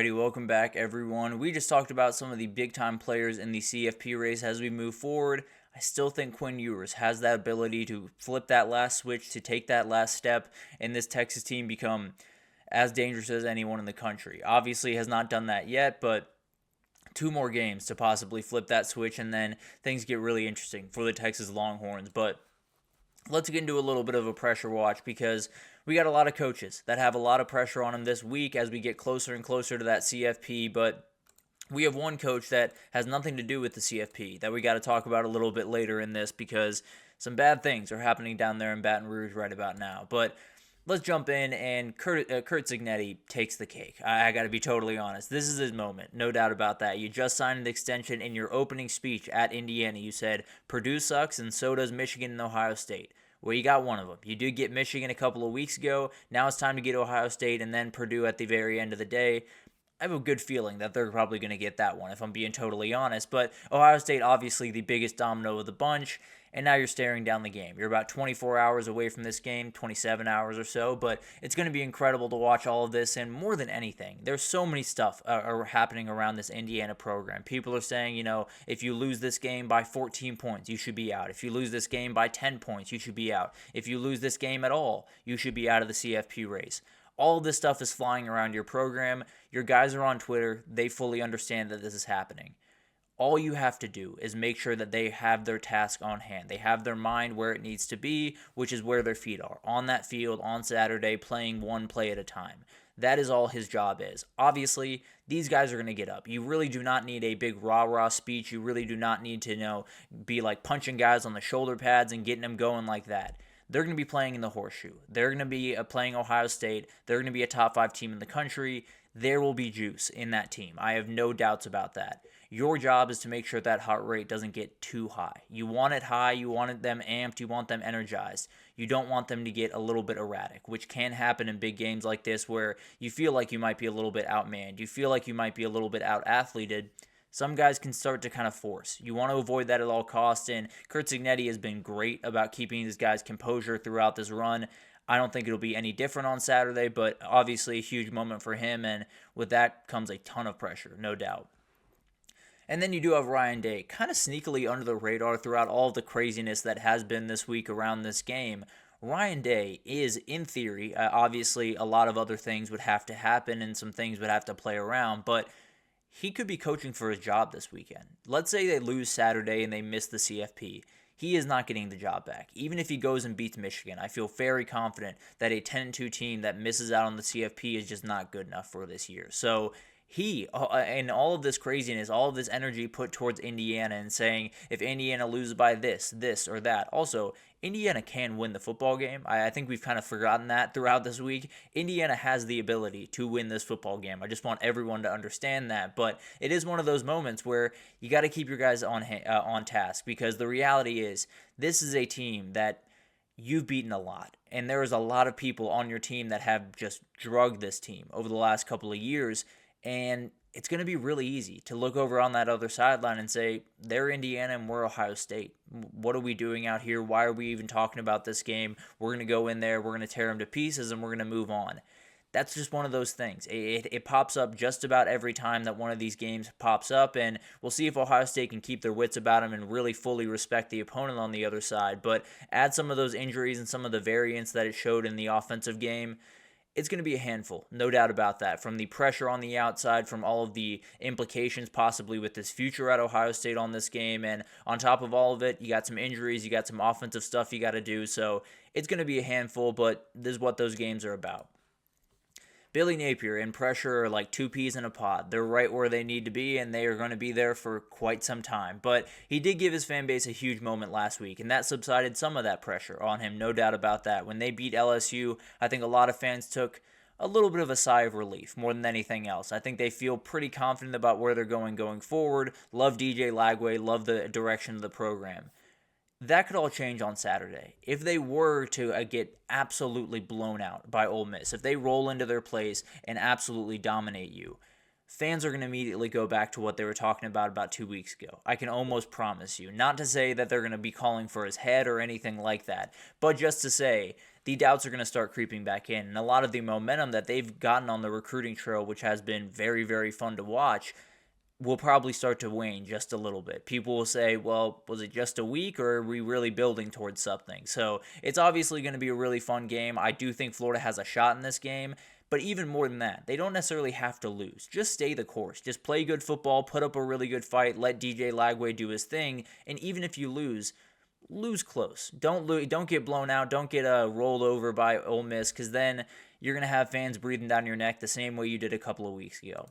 Alrighty, welcome back everyone. We just talked about some of the big time players in the CFP race as we move forward. I still think Quinn Ewers has that ability to flip that last switch, to take that last step, and this Texas team become as dangerous as anyone in the country. Obviously has not done that yet, but 2 more games to possibly flip that switch, and then things get really interesting for the Texas Longhorns. But let's get into a little bit of a pressure watch because we got a lot of coaches that have a lot of pressure on them this week as we get closer and closer to that CFP. But we have one coach that has nothing to do with the CFP that we got to talk about a little bit later in this because some bad things are happening down there in Baton Rouge right about now. But let's jump in, and Curt Cignetti takes the cake. I got to be totally honest. This is his moment, no doubt about that. You just signed an extension. In your opening speech at Indiana, you said, Purdue sucks and so does Michigan and Ohio State. Well, you got one of them. You did get Michigan a couple of weeks ago. Now it's time to get Ohio State and then Purdue at the very end of the day. I have a good feeling that they're probably going to get that one, if I'm being totally honest. But Ohio State, obviously the biggest domino of the bunch, and now you're staring down the game. You're about 24 hours away from this game, 27 hours or so, but it's going to be incredible to watch all of this, and more than anything, there's so many stuff are happening around this Indiana program. People are saying, if you lose this game by 14 points, you should be out. If you lose this game by 10 points, you should be out. If you lose this game at all, you should be out of the CFP race. All of this stuff is flying around your program. Your guys are on Twitter. They fully understand that this is happening. All you have to do is make sure that they have their task on hand. They have their mind where it needs to be, which is where their feet are, on that field on Saturday, playing one play at a time. That is all his job is. Obviously, these guys are going to get up. You really do not need a big rah-rah speech. You really do not need to, be like punching guys on the shoulder pads and getting them going like that. They're going to be playing in the horseshoe. They're going to be playing Ohio State. They're going to be a top 5 team in the country. There will be juice in that team. I have no doubts about that. Your job is to make sure that heart rate doesn't get too high. You want it high. You want them amped. You want them energized. You don't want them to get a little bit erratic, which can happen in big games like this where you feel like you might be a little bit outmanned. You feel like you might be a little bit out-athleted. Some guys can start to kind of force. You want to avoid that at all costs, and Curt Cignetti has been great about keeping his guys' composure throughout this run. I don't think it'll be any different on Saturday, but obviously a huge moment for him, and with that comes a ton of pressure, no doubt. And then you do have Ryan Day, kind of sneakily under the radar throughout all of the craziness that has been this week around this game. Ryan Day is, in theory, obviously a lot of other things would have to happen and some things would have to play around, but he could be coaching for his job this weekend. Let's say they lose Saturday and they miss the CFP. He is not getting the job back. Even if he goes and beats Michigan, I feel very confident that a 10-2 team that misses out on the CFP is just not good enough for this year. So he, and all of this craziness, all of this energy put towards Indiana and saying if Indiana loses by this, or that. Also, Indiana can win the football game. I think we've kind of forgotten that throughout this week. Indiana has the ability to win this football game. I just want everyone to understand that. But it is one of those moments where you got to keep your guys on task, because the reality is this is a team that you've beaten a lot. And there is a lot of people on your team that have just drugged this team over the last couple of years. And it's going to be really easy to look over on that other sideline and say, they're Indiana and we're Ohio State. What are we doing out here? Why are we even talking about this game? We're going to go in there, we're going to tear them to pieces, and we're going to move on. That's just one of those things. It pops up just about every time that one of these games pops up, and we'll see if Ohio State can keep their wits about them and really fully respect the opponent on the other side. But add some of those injuries and some of the variance that it showed in the offensive game, it's going to be a handful, no doubt about that, from the pressure on the outside, from all of the implications possibly with this future at Ohio State on this game, and on top of all of it, you got some injuries, you got some offensive stuff you got to do, so it's going to be a handful, but this is what those games are about. Billy Napier and pressure are like 2 peas in a pod. They're right where they need to be, and they are going to be there for quite some time. But he did give his fan base a huge moment last week, and that subsided some of that pressure on him, no doubt about that. When they beat LSU, I think a lot of fans took a little bit of a sigh of relief more than anything else. I think they feel pretty confident about where they're going forward. Love DJ Lagway, love the direction of the program. That could all change on Saturday. If they were to get absolutely blown out by Ole Miss, if they roll into their place and absolutely dominate you, fans are going to immediately go back to what they were talking about 2 weeks ago. I can almost promise you. Not to say that they're going to be calling for his head or anything like that, but just to say the doubts are going to start creeping back in. And a lot of the momentum that they've gotten on the recruiting trail, which has been very, very fun to watch, will probably start to wane just a little bit. People will say, well, was it just a week, or are we really building towards something? So it's obviously going to be a really fun game. I do think Florida has a shot in this game. But even more than that, they don't necessarily have to lose. Just stay the course. Just play good football, put up a really good fight, let DJ Lagway do his thing, and even if you lose close. Don't get blown out. Don't get rolled over by Ole Miss, because then you're going to have fans breathing down your neck the same way you did a couple of weeks ago.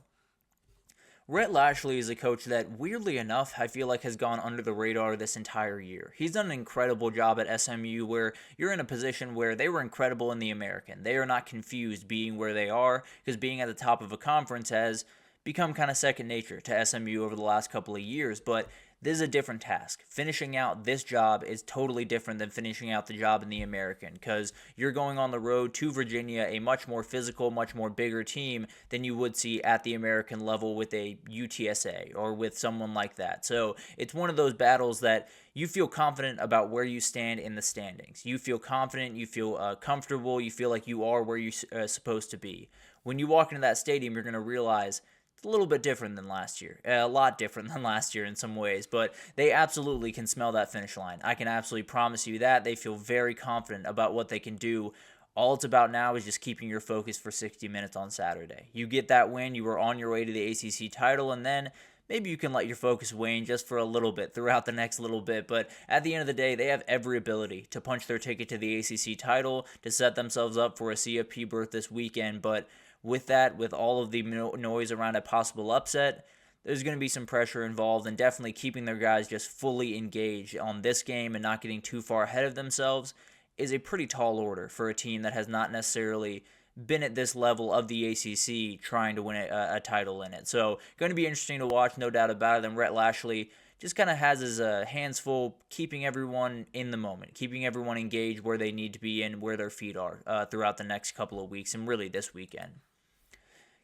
Rhett Lashley is a coach that, weirdly enough, I feel like has gone under the radar this entire year. He's done an incredible job at SMU, where you're in a position where they were incredible in the American. They are not confused being where they are, because being at the top of a conference has become kind of second nature to SMU over the last couple of years, but this is a different task. Finishing out this job is totally different than finishing out the job in the American, because you're going on the road to Virginia, a much more physical, much more bigger team than you would see at the American level with a UTSA or with someone like that. So it's one of those battles that you feel confident about where you stand in the standings. You feel confident, you feel comfortable, you feel like you are where you're supposed to be. When you walk into that stadium, you're going to realize a little bit different than last year. A lot different than last year in some ways, but they absolutely can smell that finish line. I can absolutely promise you that. They feel very confident about what they can do. All it's about now is just keeping your focus for 60 minutes on Saturday. You get that win, you are on your way to the ACC title, and then maybe you can let your focus wane just for a little bit throughout the next little bit. But at the end of the day, they have every ability to punch their ticket to the ACC title, to set themselves up for a CFP berth this weekend. But with that, with all of the noise around a possible upset, there's going to be some pressure involved, and definitely keeping their guys just fully engaged on this game and not getting too far ahead of themselves is a pretty tall order for a team that has not necessarily been at this level of the ACC trying to win a title in it. So going to be interesting to watch, no doubt about it. And Rhett Lashley just kind of has his hands full, keeping everyone in the moment, keeping everyone engaged where they need to be and where their feet are throughout the next couple of weeks and really this weekend.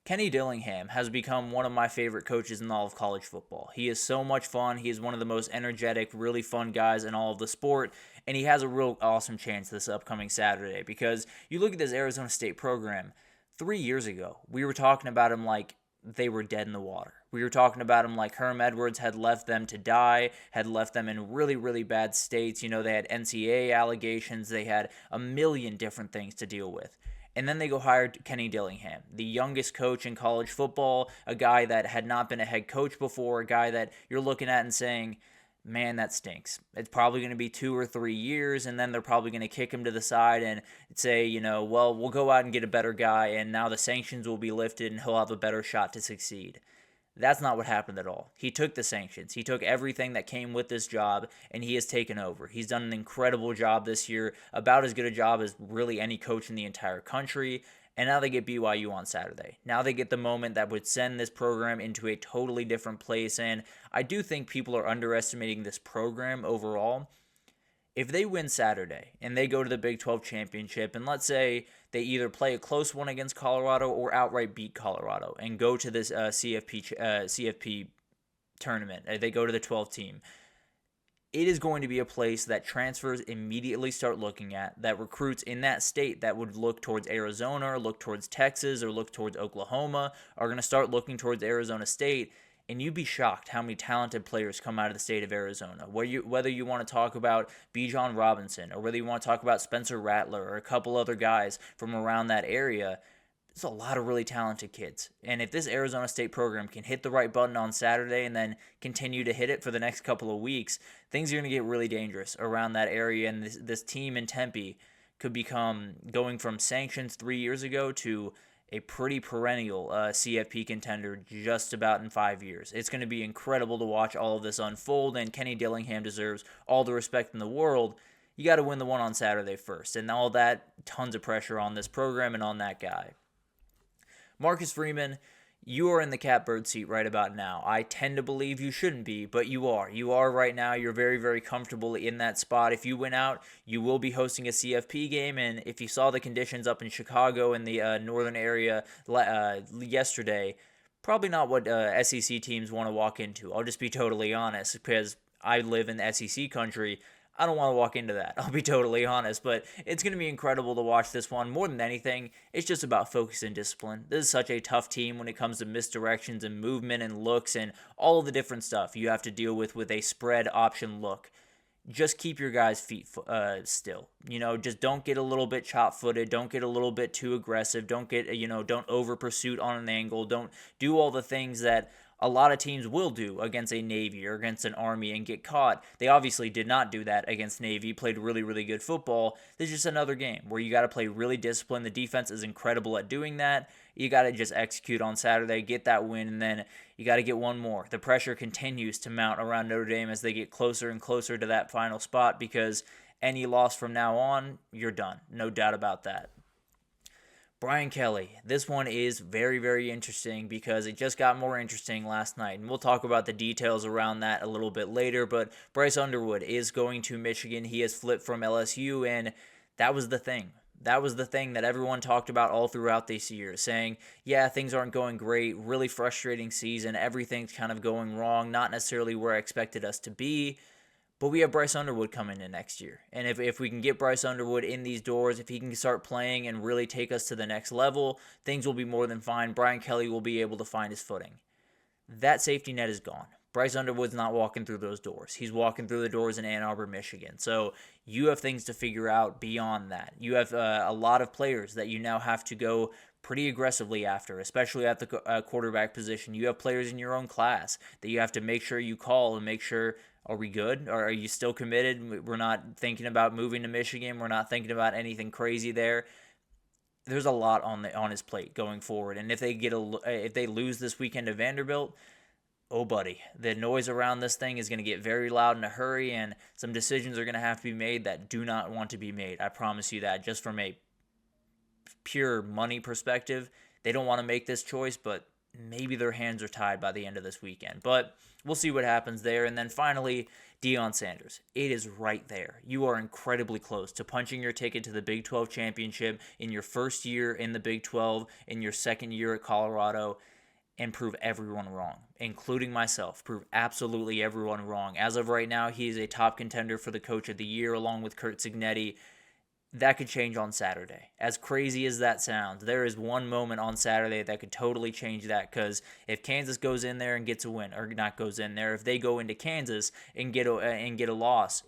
Kenny Dillingham has become one of my favorite coaches in all of college football. He is so much fun. He is one of the most energetic, really fun guys in all of the sport, and he has a real awesome chance this upcoming Saturday, because you look at this Arizona State program, 3 years ago, we were talking about him like they were dead in the water. We were talking about him like Herm Edwards had left them to die, had left them in really, really bad states. You know, they had NCAA allegations. They had a million different things to deal with. And then they go hire Kenny Dillingham, the youngest coach in college football, a guy that had not been a head coach before, a guy that you're looking at and saying, man, that stinks. It's probably going to be 2 or 3 years, and then they're probably going to kick him to the side and say, you know, well, we'll go out and get a better guy, and now the sanctions will be lifted, and he'll have a better shot to succeed. That's not what happened at all. He took the sanctions. He took everything that came with this job, and he has taken over. He's done an incredible job this year, about as good a job as really any coach in the entire country. And now they get BYU on Saturday. Now they get the moment that would send this program into a totally different place. And I do think people are underestimating this program overall. If they win Saturday and they go to the Big 12 championship, and let's say they either play a close one against Colorado or outright beat Colorado and go to this CFP tournament, they go to the 12 team, it is going to be a place that transfers immediately start looking at, that recruits in that state that would look towards Arizona or look towards Texas or look towards Oklahoma are going to start looking towards Arizona State. And you'd be shocked how many talented players come out of the state of Arizona. Whether you want to talk about Bijan Robinson or whether you want to talk about Spencer Rattler or a couple other guys from around that area, there's a lot of really talented kids. And if this Arizona State program can hit the right button on Saturday and then continue to hit it for the next couple of weeks, things are going to get really dangerous around that area. And this team in Tempe could become, going from sanctions 3 years ago to a pretty perennial CFP contender just about in 5 years. It's going to be incredible to watch all of this unfold, and Kenny Dillingham deserves all the respect in the world. You got to win the one on Saturday first, and all that, tons of pressure on this program and on that guy. Marcus Freeman, you are in the catbird seat right about now. I tend to believe you shouldn't be, but you are. You are right now. You're very, very comfortable in that spot. If you win out, you will be hosting a CFP game, and if you saw the conditions up in Chicago in the northern area yesterday, probably not what SEC teams want to walk into. I'll just be totally honest, because I live in the SEC country. I don't want to walk into that. I'll be totally honest, but it's going to be incredible to watch this one. More than anything, it's just about focus and discipline. This is such a tough team when it comes to misdirections and movement and looks and all of the different stuff you have to deal with a spread option look. Just keep your guys' feet still. Just don't get a little bit chop-footed. Don't get a little bit too aggressive. Don't don't over-pursuit on an angle. Don't do all the things that a lot of teams will do against a Navy or against an Army and get caught. They obviously did not do that against Navy, played really, really good football. This is just another game where you got to play really disciplined. The defense is incredible at doing that. You got to just execute on Saturday, get that win, and then you got to get one more. The pressure continues to mount around Notre Dame as they get closer and closer to that final spot, because any loss from now on, you're done. No doubt about that. Brian Kelly, this one is very, very interesting because it just got more interesting last night. And we'll talk about the details around that a little bit later. But Bryce Underwood is going to Michigan. He has flipped from LSU, and that was the thing. That was the thing that everyone talked about all throughout this year, saying, yeah, things aren't going great, really frustrating season, everything's kind of going wrong, not necessarily where I expected us to be. But we have Bryce Underwood coming in next year. And if we can get Bryce Underwood in these doors, if he can start playing and really take us to the next level, things will be more than fine. Brian Kelly will be able to find his footing. That safety net is gone. Bryce Underwood's not walking through those doors. He's walking through the doors in Ann Arbor, Michigan. So you have things to figure out beyond that. You have a lot of players that you now have to go pretty aggressively after, especially at the quarterback position. You have players in your own class that you have to make sure you call and make sure, are we good? Or are you still committed? We're not thinking about moving to Michigan. We're not thinking about anything crazy there. There's a lot on his plate going forward. And if they lose this weekend to Vanderbilt, oh buddy, the noise around this thing is going to get very loud in a hurry, and some decisions are going to have to be made that do not want to be made. I promise you that. Just from a pure money perspective, they don't want to make this choice, but maybe their hands are tied by the end of this weekend. But we'll see what happens there. And then finally, Deion Sanders. It is right there. You are incredibly close to punching your ticket to the Big 12 championship in your first year in the Big 12, in your second year at Colorado, and prove everyone wrong, including myself. Prove absolutely everyone wrong. As of right now, he is a top contender for the Coach of the Year along with Curt Cignetti. That could change on Saturday. As crazy as that sounds, there is one moment on Saturday that could totally change that, because if Kansas goes in there and gets a win, or not goes in there, if they go into Kansas and get a loss,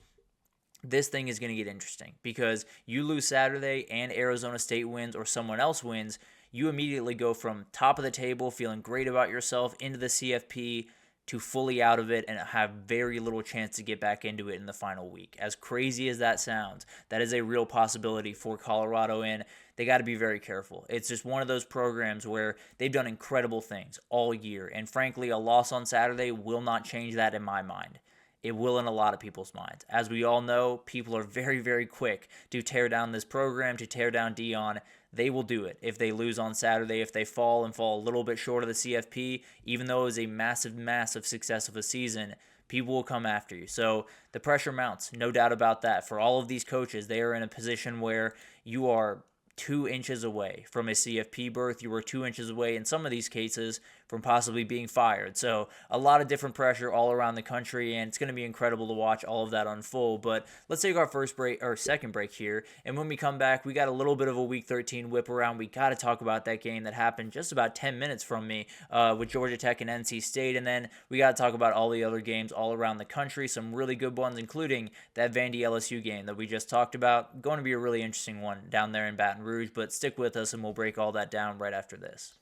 this thing is going to get interesting, because you lose Saturday and Arizona State wins or someone else wins, you immediately go from top of the table, feeling great about yourself, into the CFP, to fully out of it and have very little chance to get back into it in the final week. As crazy as that sounds, that is a real possibility for Colorado, and they got to be very careful. It's just one of those programs where they've done incredible things all year, and frankly, a loss on Saturday will not change that in my mind. It will in a lot of people's minds. As we all know, people are very, very quick to tear down this program, to tear down Deion. They will do it if they lose on Saturday, if they fall a little bit short of the CFP. Even though it was a massive, massive success of a season, people will come after you. So the pressure mounts, no doubt about that. For all of these coaches, they are in a position where you are 2 inches away from a CFP berth. You were 2 inches away in some of these cases from possibly being fired. So a lot of different pressure all around the country, and it's going to be incredible to watch all of that unfold. But let's take our second break here, and when we come back, we got a little bit of a Week 13 whip around. We got to talk about that game that happened just about 10 minutes from me with Georgia Tech and NC State, and then we got to talk about all the other games all around the country, some really good ones, including that Vandy LSU game that we just talked about. Going to be a really interesting one down there in Baton Rouge, but stick with us and we'll break all that down right after this.